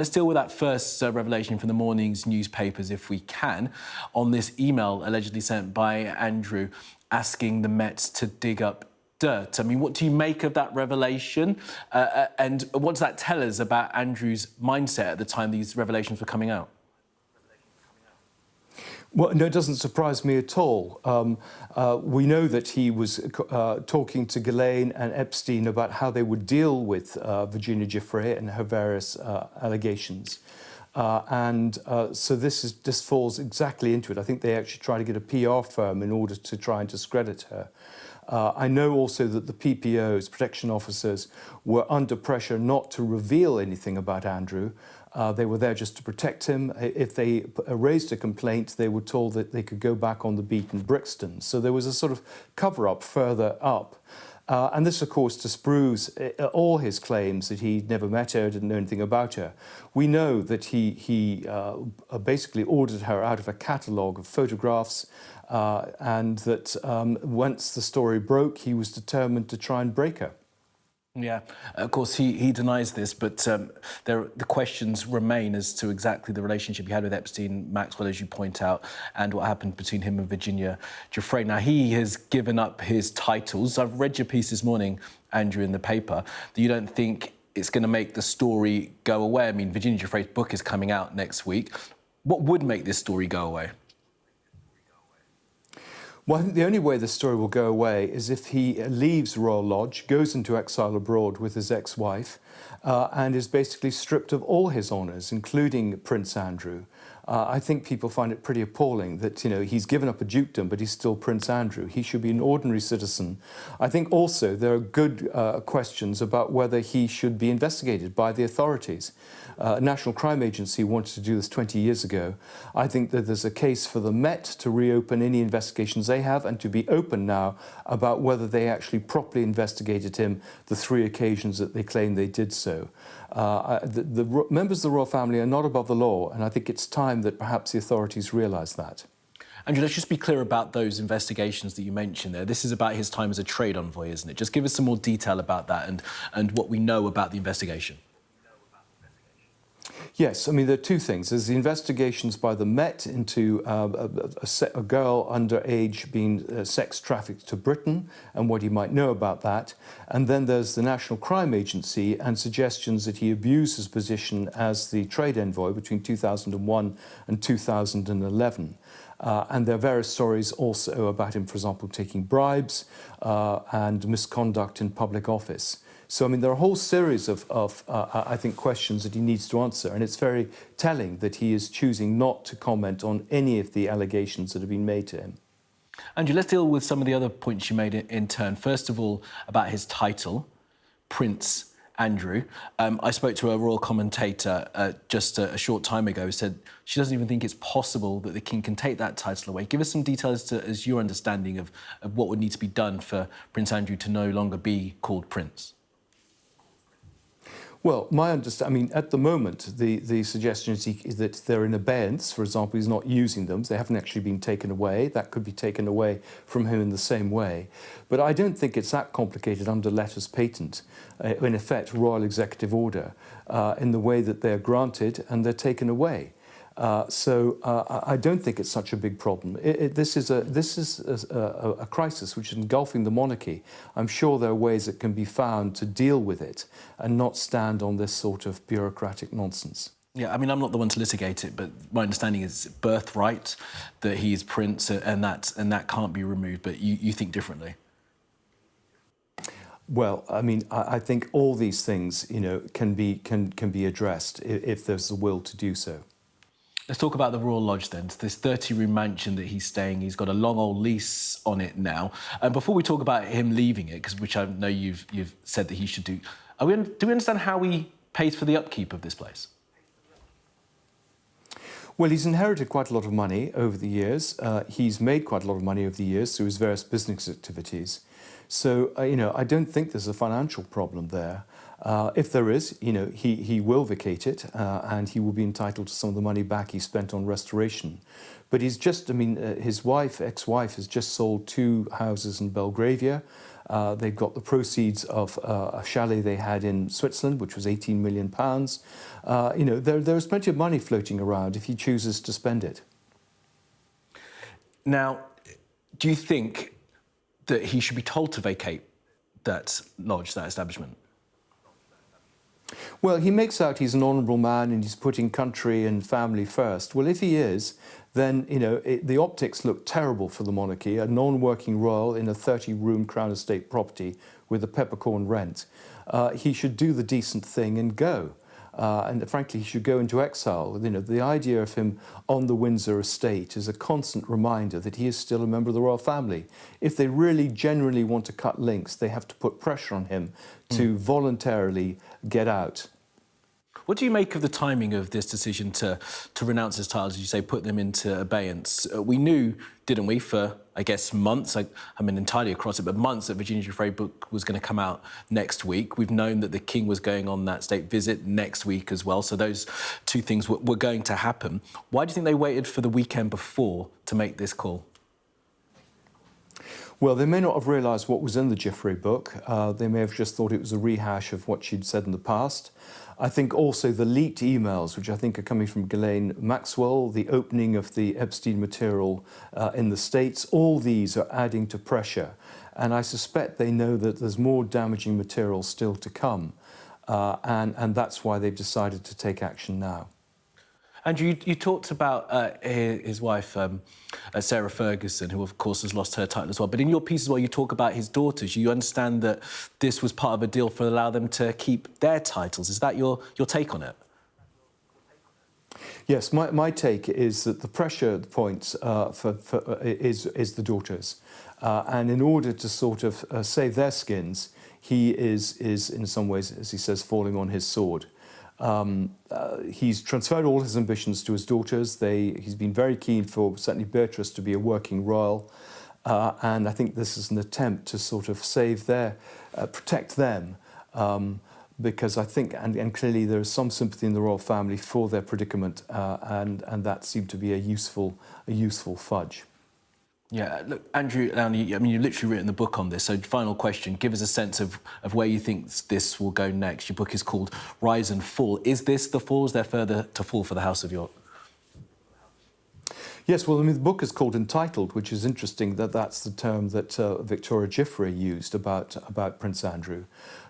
Let's deal with that first revelation from the morning's newspapers, if we can, on this email allegedly sent by Andrew asking the Met to dig up dirt. I mean, what do you make of that revelation? And what does that tell us about Andrew's mindset at the time these revelations were coming out? Well, no, it doesn't surprise me at all. We know that he was talking to Ghislaine and Epstein about how they would deal with Virginia Giuffre and her various allegations. So this falls exactly into it. I think they actually try to get a PR firm in order to try and discredit her. I know also that the PPOs, protection officers, were under pressure not to reveal anything about Andrew. They were there just to protect him. If they raised a complaint, they were told that they could go back on the beat in Brixton. So there was a sort of cover-up further up. And this, of course, disproves all his claims that he'd never met her, didn't know anything about her. We know that he basically ordered her out of a catalogue of photographs and that once the story broke, he was determined to try and break her. Yeah, of course, he denies this, but the questions remain as to exactly the relationship he had with Epstein, Maxwell, as you point out, and what happened between him and Virginia Giuffre. Now, he has given up his titles. I've read your piece this morning, Andrew, in the paper, that you don't think it's going to make the story go away. I mean, Virginia Giuffre's book is coming out next week. What would make this story go away? Well, I think the only way the story will go away is if he leaves Royal Lodge, goes into exile abroad with his ex-wife, and is basically stripped of all his honours, including Prince Andrew. I think people find it pretty appalling that, you know, he's given up a dukedom, but he's still Prince Andrew. He should be an ordinary citizen. I think also there are good questions about whether he should be investigated by the authorities. National Crime Agency wanted to do this 20 years ago. I think that there's a case for the Met to reopen any investigations they have and to be open now about whether they actually properly investigated him the 3 occasions that they claim they did so. The members of the royal family are not above the law, and I think it's time that perhaps the authorities realise that. Andrew, let's just be clear about those investigations that you mentioned there. This is about his time as a trade envoy, isn't it? Just give us some more detail about that and what we know about the investigation. Yes, I mean, there are 2 things. There's the investigations by the Met into a girl underage being sex trafficked to Britain and what he might know about that. And then there's the National Crime Agency and suggestions that he abused his position as the trade envoy between 2001 and 2011. And there are various stories also about him, for example, taking bribes and misconduct in public office. So, I mean, there are a whole series of I think, questions that he needs to answer, and it's very telling that he is choosing not to comment on any of the allegations that have been made to him. Andrew, let's deal with some of the other points you made in turn. First of all, about his title, Prince Andrew. I spoke to a royal commentator just a short time ago who said she doesn't even think it's possible that the king can take that title away. Give us some details as your understanding of what would need to be done for Prince Andrew to no longer be called Prince. Well, my understanding, I mean, at the moment, the suggestion is that they're in abeyance. For example, he's not using them. They haven't actually been taken away. That could be taken away from him in the same way. But I don't think it's that complicated under letters patent, in effect, royal executive order, in the way that they're granted and they're taken away. I don't think it's such a big problem. This is a crisis which is engulfing the monarchy. I'm sure there are ways that can be found to deal with it and not stand on this sort of bureaucratic nonsense. Yeah, I mean, I'm not the one to litigate it, but my understanding is birthright, that he's prince, and that can't be removed. But you think differently. Well, I mean, I think all these things, you know, can be addressed if there's the will to do so. Let's talk about the Royal Lodge then. It's this 30-room mansion that he's staying. He's got a long old lease on it now. And before we talk about him leaving it, which I know you've said that he should do, do we understand how he pays for the upkeep of this place? Well, he's inherited quite a lot of money over the years. He's made quite a lot of money over the years through his various business activities. So, you know, I don't think there's a financial problem there. If there is, you know, he will vacate it and he will be entitled to some of the money back he spent on restoration. But he's just, I mean, his ex-wife has just sold 2 houses in Belgravia They've got the proceeds of a chalet they had in Switzerland, which was £18 million. There's plenty of money floating around if he chooses to spend it. Now, do you think that he should be told to vacate that lodge, that establishment? Well, he makes out he's an honourable man and he's putting country and family first. Well, if he is, then, the optics look terrible for the monarchy, a non-working royal in a 30-room Crown Estate property with a peppercorn rent. He should do the decent thing and go. And frankly, he should go into exile. The idea of him on the Windsor estate is a constant reminder that he is still a member of the royal family. If they really genuinely want to cut links, they have to put pressure on him to voluntarily get out. What do you make of the timing of this decision to renounce his titles, as you say, put them into abeyance? We knew, didn't we, for, I guess, months, I mean, entirely across it, but months, that Virginia Giuffre book was going to come out next week. We've known that the King was going on that state visit next week as well, so those two things were going to happen. Why do you think they waited for the weekend before to make this call? Well, they may not have realised what was in the Giuffre book. They may have just thought it was a rehash of what she'd said in the past. I think also the leaked emails, which I think are coming from Ghislaine Maxwell, the opening of the Epstein material in the States, all these are adding to pressure. And I suspect they know that there's more damaging material still to come. And that's why they've decided to take action now. Andrew, you talked about his wife, Sarah Ferguson, who, of course, has lost her title as well. But in your piece as well, you talk about his daughters. You understand that this was part of a deal for allow them to keep their titles. Is that your take on it? Yes, my take is that the pressure points is the daughters. And in order to sort of save their skins, he is, in some ways, as he says, falling on his sword. He's transferred all his ambitions to his daughters. He's been very keen for certainly Beatrice to be a working royal, and I think this is an attempt to sort of protect them, because I think, and clearly there is some sympathy in the royal family for their predicament, and that seemed to be a useful fudge. Yeah, look, Andrew Lownie, I mean, you've literally written the book on this, so final question, give us a sense of where you think this will go next. Your book is called Rise and Fall. Is this the fall? Is there further to fall for the House of York? Yes, well, I mean, the book is called Entitled, which is interesting that that's the term that Victoria Giuffre used about Prince Andrew.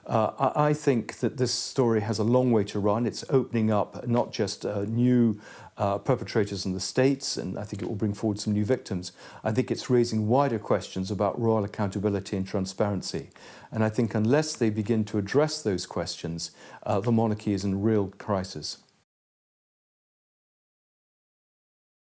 I think that this story has a long way to run. It's opening up not just new perpetrators in the States, and I think it will bring forward some new victims. I think it's raising wider questions about royal accountability and transparency. And I think unless they begin to address those questions, the monarchy is in real crisis.